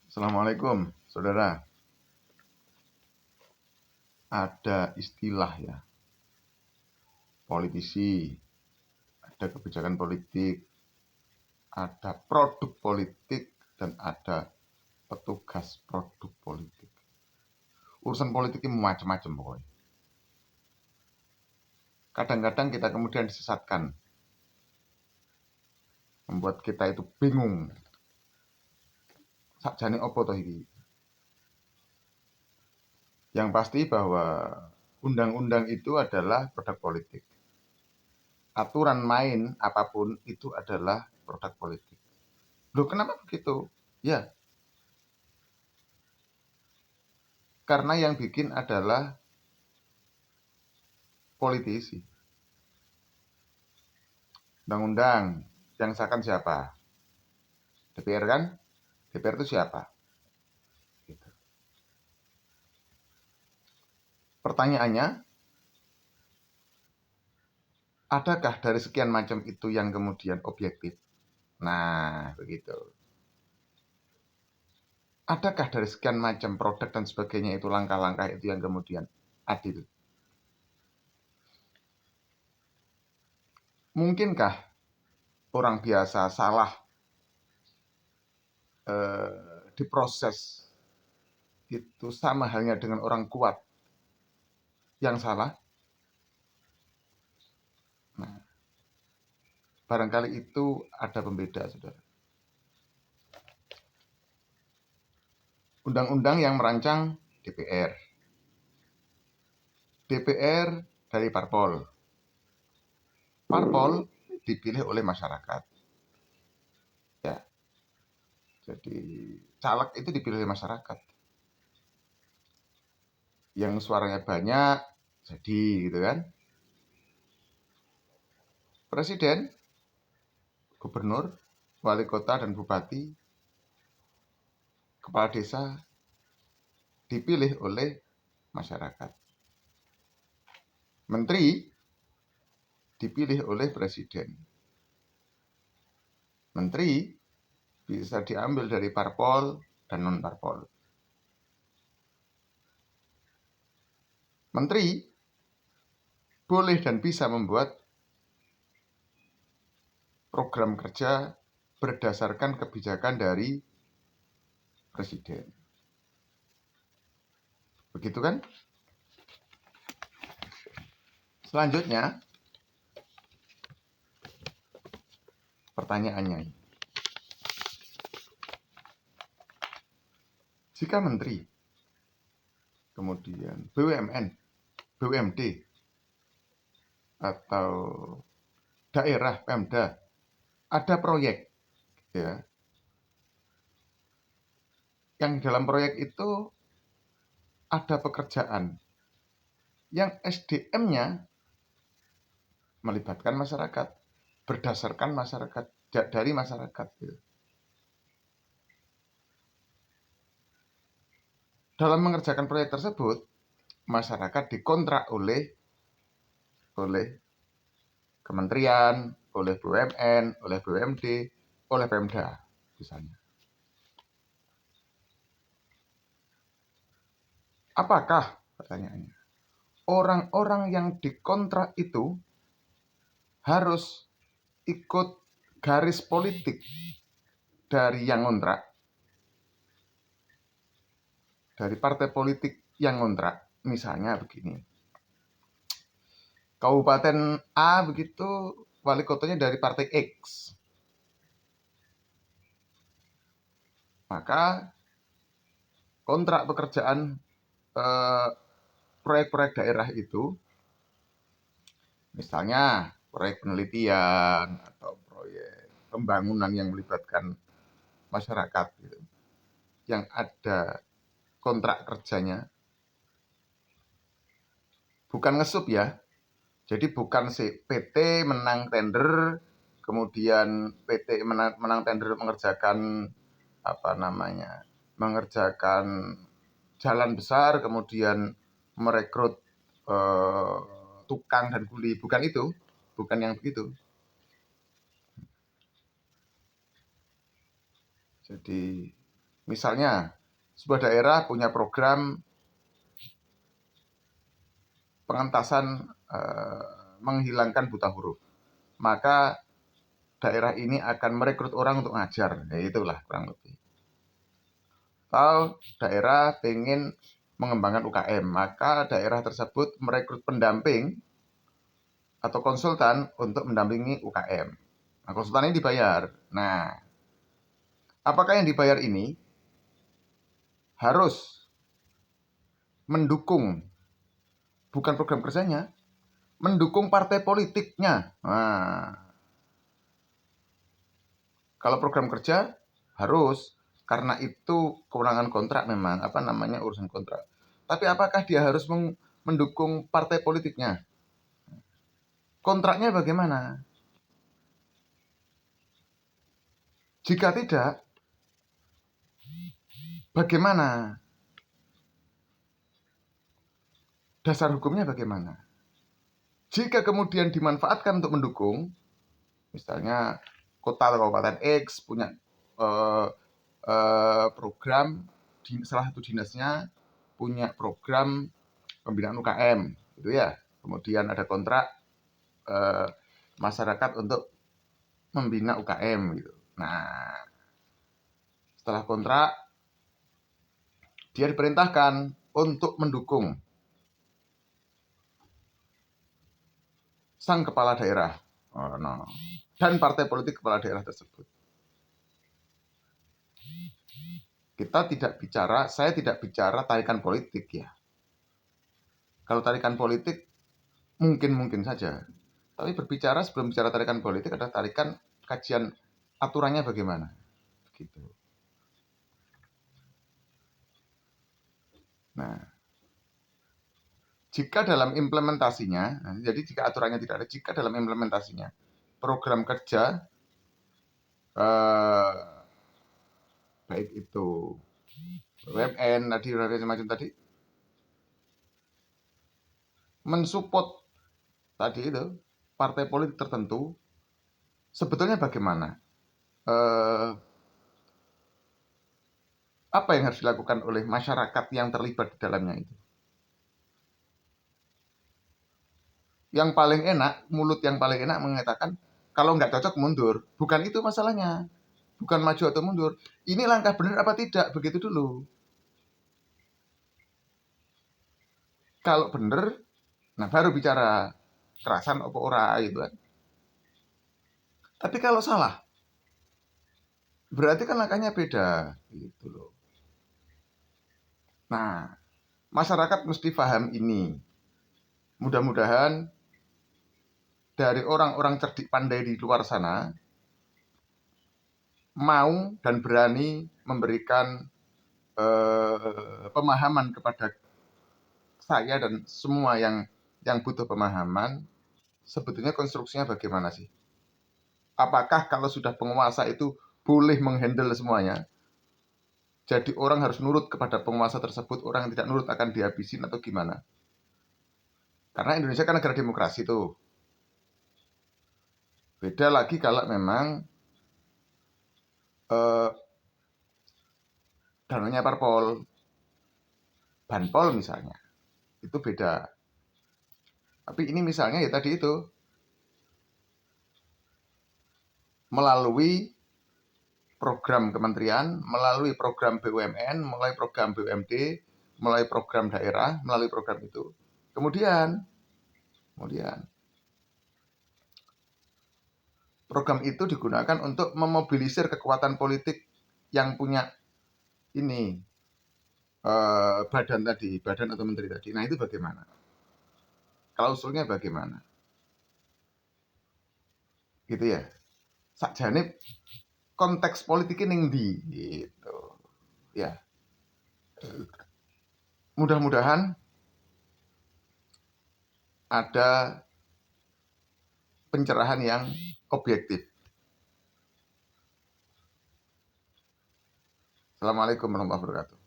Assalamualaikum, saudara. Ada istilah ya, politisi, ada kebijakan politik, ada produk politik, dan ada petugas produk politik. Urusan politik ini macam-macam pokoknya. Kadang-kadang kita kemudian disesatkan, membuat kita itu bingung. Sakjane opo toh iki? Yang pasti bahwa undang-undang itu adalah produk politik. Aturan main apapun itu adalah produk politik. Loh, kenapa begitu? Ya, karena yang bikin adalah politisi. Undang-undang yang sahkan siapa? DPR kan? DPR itu siapa? Gitu. Pertanyaannya, adakah dari sekian macam itu yang kemudian objektif? Nah, begitu. Adakah dari sekian macam produk dan sebagainya itu langkah-langkah itu yang kemudian adil? Mungkinkah orang biasa salah diproses itu sama halnya dengan orang kuat yang salah? Nah, barangkali itu ada pembeda, saudara. Undang-undang yang merancang DPR. DPR dari parpol. Parpol dipilih oleh masyarakat. Ya. Jadi caleg itu dipilih oleh masyarakat. Yang suaranya banyak jadi gitu kan. Presiden, gubernur, wali kota dan bupati, kepala desa dipilih oleh masyarakat. Menteri dipilih oleh presiden. Menteri bisa diambil dari parpol dan non-parpol. Menteri boleh dan bisa membuat program kerja berdasarkan kebijakan dari presiden. Begitu kan? Selanjutnya, pertanyaannya, jika menteri, kemudian BUMN, BUMD, atau daerah Pemda ada proyek, ya, yang dalam proyek itu ada pekerjaan yang SDM-nya melibatkan masyarakat, berdasarkan masyarakat, dari masyarakat. Gitu. Dalam mengerjakan proyek tersebut, masyarakat dikontrak oleh kementerian, oleh BUMN, oleh BUMD, oleh Pemda, misalnya. Apakah, pertanyaannya, orang-orang yang dikontrak itu harus ikut garis politik dari yang ngontrak, dari partai politik yang ngontrak? Misalnya begini, Kabupaten A begitu wali kotanya dari partai X, maka kontrak pekerjaan proyek-proyek daerah itu, misalnya proyek penelitian atau proyek pembangunan yang melibatkan masyarakat, gitu, yang ada kontrak kerjanya, bukan ngesup ya. Jadi bukan si PT menang tender, kemudian PT menang tender mengerjakan mengerjakan jalan besar, kemudian merekrut tukang dan kuli. Bukan itu, bukan yang begitu. Jadi Misalnya, sebuah daerah punya program pengentasan menghilangkan buta huruf. Maka daerah ini akan merekrut orang untuk ngajar. Ya, itulah kurang lebih. Atau daerah ingin mengembangkan UKM, maka daerah tersebut merekrut pendamping atau konsultan untuk mendampingi UKM. Nah, konsultan ini dibayar. Nah, apakah yang dibayar ini harus mendukung, bukan program kerjanya, mendukung partai politiknya? Nah, kalau program kerja harus, karena itu kewenangan kontrak memang, urusan kontrak. Tapi apakah dia harus mendukung partai politiknya? Kontraknya bagaimana? Jika tidak, bagaimana? Dasar hukumnya bagaimana? Jika kemudian dimanfaatkan untuk mendukung, misalnya kota atau kabupaten X punya program, salah satu dinasnya punya program pembinaan UKM, gitu ya. Kemudian ada kontrak masyarakat untuk membina UKM, gitu. Nah, setelah kontrak, dia diperintahkan untuk mendukung sang kepala daerah dan partai politik kepala daerah tersebut. Saya tidak bicara tarikan politik ya. Kalau tarikan politik mungkin saja. Tapi berbicara sebelum bicara tarikan politik adalah tarikan kajian aturannya bagaimana. Gitu. Nah, jika dalam implementasinya, jadi jika aturannya tidak ada, jika dalam implementasinya program kerja baik itu BUMN tadi macam tadi mensupport tadi itu partai politik tertentu, sebetulnya bagaimana? Apa yang harus dilakukan oleh masyarakat yang terlibat di dalamnya itu? Yang paling enak, mulut yang paling enak mengatakan, kalau nggak cocok mundur. Bukan itu masalahnya. Bukan maju atau mundur. Ini langkah benar apa tidak, begitu dulu. Kalau benar, nah baru bicara kerasan apa ora gitu kan. Tapi kalau salah, berarti kan langkahnya beda gitu loh. Nah, masyarakat mesti paham ini. Mudah-mudahan dari orang-orang cerdik pandai di luar sana mau dan berani memberikan pemahaman kepada saya dan semua yang butuh pemahaman, sebetulnya konstruksinya bagaimana sih? Apakah kalau sudah penguasa itu boleh menghandle semuanya? Jadi orang harus nurut kepada penguasa tersebut, orang yang tidak nurut akan dihabisin atau gimana? Karena Indonesia kan negara demokrasi tuh. Beda lagi kalau memang dananya parpol, banpol misalnya, itu beda. Tapi ini misalnya ya tadi itu, melalui program kementerian, melalui program BUMN, melalui program BUMD, melalui program daerah, melalui program itu. Kemudian program itu digunakan untuk memobilisir kekuatan politik yang punya ini badan atau menteri tadi. Nah, itu bagaimana? Klausulnya bagaimana? Gitu ya. Sakjane konteks politik ini ndi gitu. Ya. Mudah-mudahan ada pencerahan yang objektif. Assalamualaikum warahmatullahi wabarakatuh.